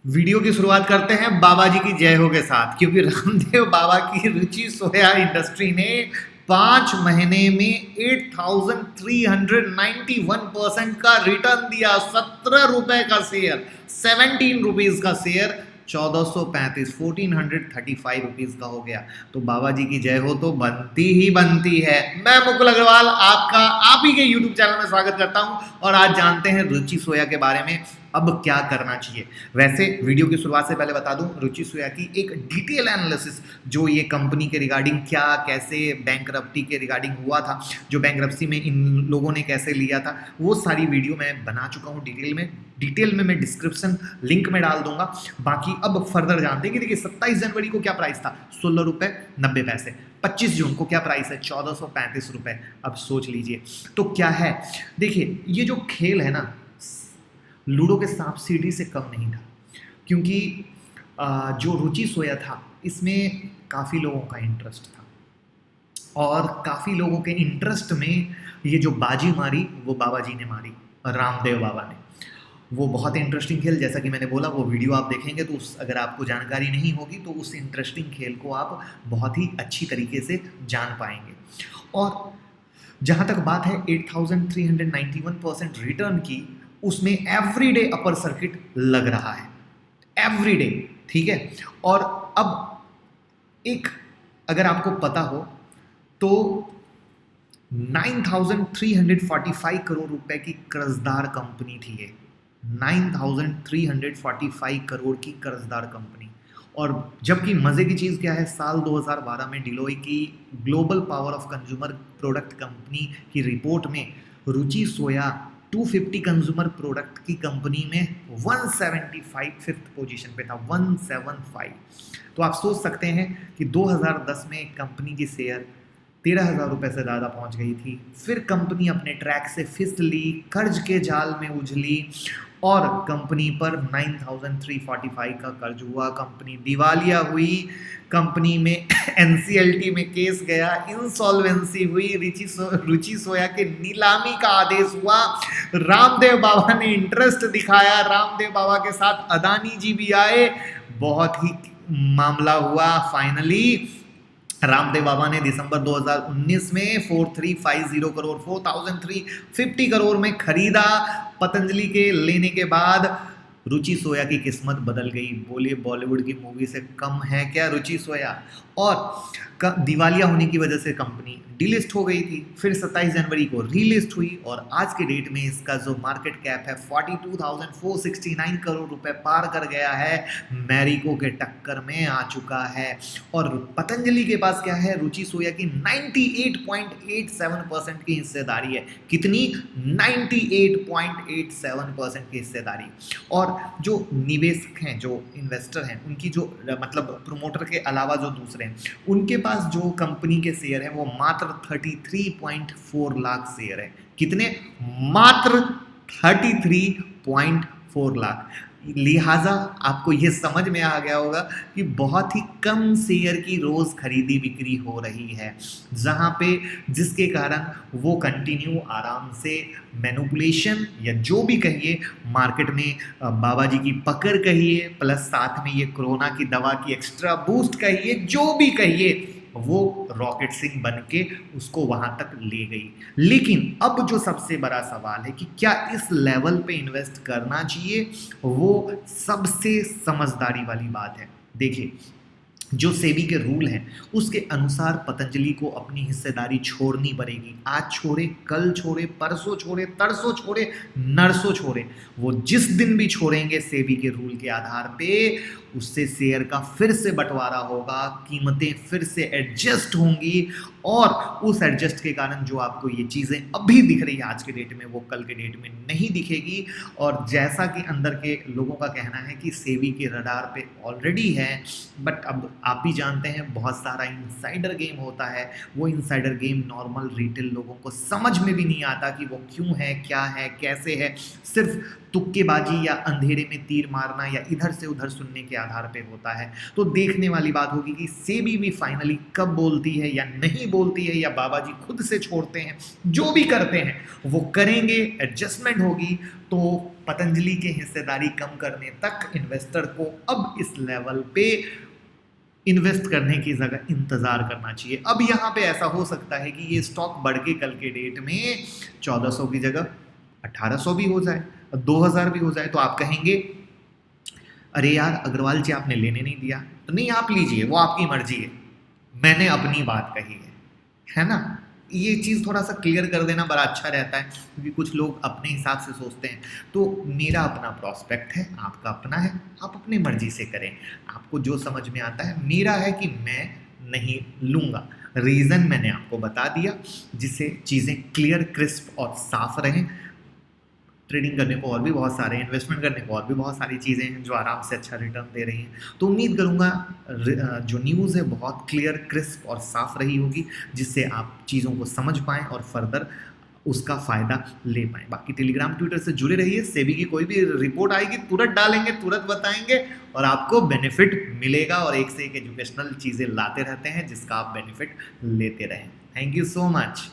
Video की शुरुआत करते हैं बाबा जी की जय हो के साथ, क्योंकि रामदेव बाबा की रुचि सोया इंडस्ट्री ने 5 महीने में 8,391% का रिटर्न दिया। 17 रुपए का शेयर, 17 रुपीज का शेयर 1435 1435 रुपीज का हो गया। तो बाबा जी की जय हो तो बनती ही बनती है। मैं मुकुल अग्रवाल आपका आप ही के यूट्यूब चैनल में स्वागत करता हूं और आज जानते हैं रुचि सोया के बारे में अब क्या करना चाहिए। वैसे वीडियो की शुरुआत से पहले बता दूं, रुचि सोया की एक डिटेल एनालिसिस जो ये कंपनी के रिगार्डिंग क्या कैसे बैंकरप्टी के रिगार्डिंग हुआ था, जो बैंकरप्सी में इन लोगों ने कैसे लिया था, वो सारी वीडियो मैं बना चुका हूं डिटेल में मैं डिस्क्रिप्शन लिंक में डाल दूंगा। बाकी अब फर्दर जानते हैं कि देखिए 27 जनवरी को क्या प्राइस था, 16 रुपए 90 पैसे। 25 जून को क्या प्राइस है, 1435 रुपए। अब सोच लीजिए तो क्या है। देखिए ये जो खेल है ना, लूडो के सांप सीढ़ी से कम नहीं था, क्योंकि जो रुचि सोया था इसमें काफ़ी लोगों का इंटरेस्ट था और काफ़ी लोगों के इंटरेस्ट में ये जो बाजी मारी वो बाबा जी ने मारी, रामदेव बाबा ने। वो बहुत इंटरेस्टिंग खेल, जैसा कि मैंने बोला, वो वीडियो आप देखेंगे तो अगर आपको जानकारी नहीं होगी तो उस इंटरेस्टिंग खेल को आप बहुत ही अच्छी तरीके से जान पाएंगे। और जहाँ तक बात है 8,391% रिटर्न की, उसमें एवरीडे अपर सर्किट लग रहा है, एवरीडे, ठीक है। और अब एक अगर आपको पता हो तो 9,345 करोड़ रुपए की कर्जदार कंपनी थी ये, 9,345 करोड़ की कर्जदार कंपनी। और जबकि मजे की चीज़ क्या है, साल 2012 में डिलोई की global power of consumer product company की रिपोर्ट में रुचि सोया 250 कंज्यूमर प्रोडक्ट की कंपनी में 175 फिफ्थ पोजीशन पे था, 175। तो आप सोच सकते हैं कि 2010 में कंपनी की शेयर 13,000 रुपये से ज़्यादा पहुंच गई थी। फिर कंपनी अपने ट्रैक से फिसली, कर्ज के जाल में उछली और कंपनी पर 9,345 का कर्ज हुआ, कंपनी दिवालिया हुई, कंपनी में एनसीएलटी में केस गया, इंसॉल्वेंसी हुई, रुचि सोया के नीलामी का आदेश हुआ, रामदेव बाबा ने इंटरेस्ट दिखाया, रामदेव बाबा के साथ अदानी जी भी आए, बहुत ही मामला हुआ। फाइनली रामदेव बाबा ने दिसंबर 2019 में 4,350 करोड़ 4,350 करोड़ में खरीदा। पतंजलि के लेने के बाद रुचि सोया की किस्मत बदल गई। बोलिए बॉलीवुड की मूवी से कम है क्या रुचि सोया। और दिवालिया होने की वजह से कंपनी डीलिस्ट हो गई थी, फिर 27 जनवरी को रीलिस्ट हुई और आज के डेट में इसका जो मार्केट कैप है 42,469 करोड़ रुपए पार कर गया है, मैरिको के टक्कर में आ चुका है। और पतंजलि के पास क्या है, रुचि सोया की 98.87% की हिस्सेदारी है। कितनी? 98.87% की हिस्सेदारी। और जो निवेशक हैं, जो इन्वेस्टर हैं, उनकी जो मतलब प्रोमोटर के अलावा जो दूसरे हैं, उनके पास जो कंपनी के शेयर हैं वो मात्र 33.4 लाख शेयर है। कितने? मात्र 33.4 लाख। लिहाजा आपको ये समझ में आ गया होगा कि बहुत ही कम शेयर की रोज खरीदी बिक्री हो रही है, जहां पे जिसके कारण वो कंटिन्यू आराम से मैनिपुलेशन या जो भी कहिए, मार्केट में बाबा जी की पकड़ कहिए, प्लस साथ में ये कोरोना की दवा की एक्स्ट्रा बूस्ट कहिए, जो भी कहिए, वो रॉकेट सिंह बन के उसको वहां तक ले गई। लेकिन अब जो सबसे बड़ा सवाल है कि क्या इस लेवल पे इन्वेस्ट करना चाहिए, वो सबसे समझदारी वाली बात है। देखिए जो सेबी के रूल हैं उसके अनुसार पतंजलि को अपनी हिस्सेदारी छोड़नी पड़ेगी। आज छोड़े, कल छोड़े, परसों छोड़े, तरसों छोड़े, नरसों छोड़े, वो जिस दिन भी छोड़ेंगे सेबी के रूल के आधार पे, उससे शेयर का फिर से बंटवारा होगा, कीमतें फिर से एडजस्ट होंगी और उस एडजस्ट के कारण जो आपको ये चीज़ें अभी दिख रही है आज के डेट में, वो कल के डेट में नहीं दिखेगी। और जैसा कि अंदर के लोगों का कहना है कि सेबी के रडार पे ऑलरेडी है, बट अब आप भी जानते हैं बहुत सारा इनसाइडर गेम होता है। वो इनसाइडर गेम नॉर्मल रिटेल लोगों को समझ में भी नहीं आता कि वो क्यों है, क्या है, कैसे है। सिर्फ तुक्केबाजी या अंधेरे में तीर मारना या इधर से उधर सुनने के आधार पे होता है। तो देखने वाली बात होगी कि सेबी भी फाइनली कब बोलती है या नहीं बोलती है, या बाबा जी खुद से छोड़ते हैं। जो भी करते हैं वो करेंगे, एडजस्टमेंट होगी तो पतंजलि के हिस्सेदारी कम करने तक इन्वेस्टर को अब इस लेवल पे इन्वेस्ट करने की जगह इंतजार करना चाहिए। अब यहाँ पे ऐसा हो सकता है कि ये स्टॉक बढ़ के कल के डेट में 1400 की जगह 1800 भी हो जाए, 2000 भी हो जाए, तो आप कहेंगे अरे यार अग्रवाल जी आपने लेने नहीं दिया। तो नहीं, आप लीजिए, वो आपकी मर्जी है, मैंने अपनी बात कही है ना। ये चीज़ थोड़ा सा क्लियर कर देना बड़ा अच्छा रहता है, क्योंकि कुछ लोग अपने हिसाब से सोचते हैं। तो मेरा अपना प्रॉस्पेक्ट है, आपका अपना है, आप अपनी मर्जी से करें, आपको जो समझ में आता है। मेरा है कि मैं नहीं लूँगा, रीज़न मैंने आपको बता दिया, जिससे चीज़ें क्लियर, क्रिस्प और साफ रहें। ट्रेडिंग करने को और भी बहुत सारे, इन्वेस्टमेंट करने को और भी बहुत सारी चीज़ें हैं जो आराम से अच्छा रिटर्न दे रही हैं। तो उम्मीद करूँगा जो न्यूज़ है बहुत क्लियर, क्रिस्प और साफ रही होगी, जिससे आप चीज़ों को समझ पाएँ और फर्दर उसका फ़ायदा ले पाएँ। बाकी टेलीग्राम, ट्विटर से जुड़े रहिए। सेबी की कोई भी रिपोर्ट आएगी तुरंत डालेंगे, तुरंत बताएंगे और आपको बेनिफिट मिलेगा, और एक से एक एजुकेशनल चीज़ें लाते रहते हैं जिसका आप बेनिफिट लेते रहें। Thank you so much.